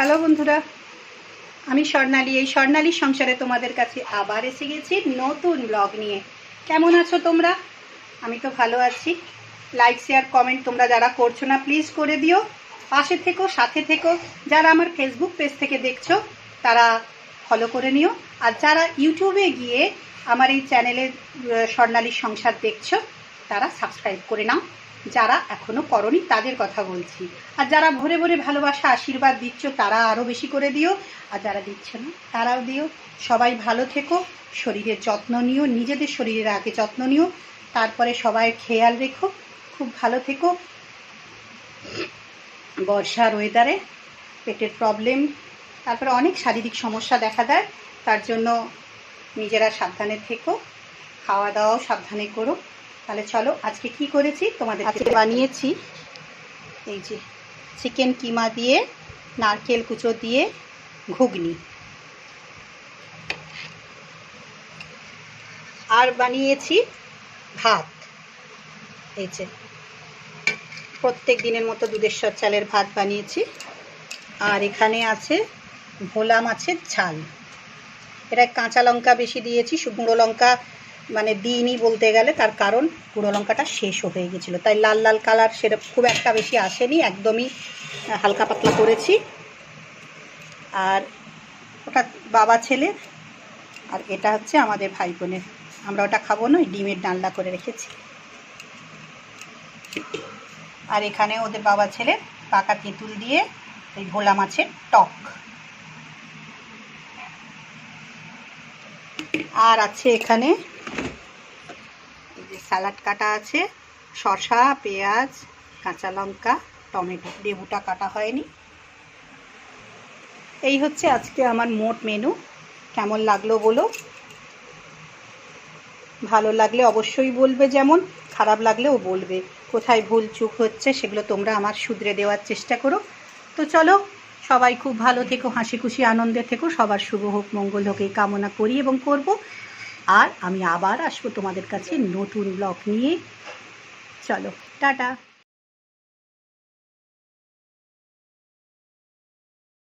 Hello বন্ধুরা, আমি স্বর্ণালী। এই স্বর্ণালীর সংসারে তোমাদের কাছে আবার এসে গেছি নতুন ব্লগ নিয়ে। কেমন আছো তোমরা? আমি তো ভালো আছি। লাইক শেয়ার কমেন্ট তোমরা যারা করছো না প্লিজ করে দিও, পাশে থেকো, সাথে থেকো। যারা আমার ফেসবুক পেজ থেকে দেখছো তারা ফলো করে নিও, আর যারা ইউটিউবে গিয়ে আমার এই চ্যানেলের স্বর্ণালীর সংসার দেখছো তারা সাবস্ক্রাইব করে নাও। যারা এখনও করনি তাদের কথা বলছি। আর যারা ভরে ভরে ভালোবাসা আশীর্বাদ দিচ্ছ তারা আরও বেশি করে দিও, আর যারা দিচ্ছ না তারাও দিও। সবাই ভালো থেকো, শরীরের যত্ন নিও, নিজেদের শরীরের আগে যত্ন নিও, তারপরে সবাই খেয়াল রেখো। খুব ভালো থেকো। বর্ষার ওয়েদারে পেটের প্রবলেম, তারপরে অনেক শারীরিক সমস্যা দেখা দেয়, তার জন্য নিজেরা সাবধানে থেকো, খাওয়া দাওয়াও সাবধানে করো। তাহলে চলো আজকে কি করেছি তোমাদের আজকে বানিয়েছি। এই যে চিকেন কিমা দিয়ে নারকেল কুচো দিয়ে ঘুগনি, আর বানিয়েছি ভাত। এই যে প্রত্যেক দিনের মতো দুধেশ্বর চালের ভাত বানিয়েছি। আর এখানে আছে ভোলা মাছের ঝাল। এটা কাঁচা লঙ্কা বেশি দিয়েছি, শুকনো লঙ্কা মানে দিইনি বলতে গেলে, তার কারণ গুঁড়ো লঙ্কাটা শেষও হয়ে গেছিলো, তাই লাল লাল কালার সেটা খুব একটা বেশি আসেনি, একদমই হালকা পাতলা করেছি। আর ওটা বাবা ছেলের, আর এটা হচ্ছে আমাদের ভাই বোনের। আমরা ওটা খাবো না, ডিমের ডালনা করে রেখেছি। আর এখানে ওদের বাবা ছেলের পাকা তেঁতুল দিয়ে এই ভোলা মাছের টক। আর আছে এখানে স্যালাড কাটা আছে, শসা, পেঁয়াজ, কাঁচা লঙ্কা, টমেটো, লেবুটা কাটা হয়নি। এই হচ্ছে আজকে আমার মোট মেনু। কেমন লাগলো বলো, ভালো লাগলে অবশ্যই বলবে, যেমন খারাপ লাগলেও বলবে। কোথায় ভুল চুক হচ্ছে সেগুলো তোমরা আমার শুধরে দেওয়ার চেষ্টা করো। তো চলো, সবাই খুব ভালো থেকো, হাসি খুশি আনন্দে থেকো, সবার শুভ হোক, মঙ্গল হোক এই কামনা করি এবং করব। আর আমি আবার আসবো তোমাদের কাছে নতুন ব্লগ নিয়ে। চলো টাটা।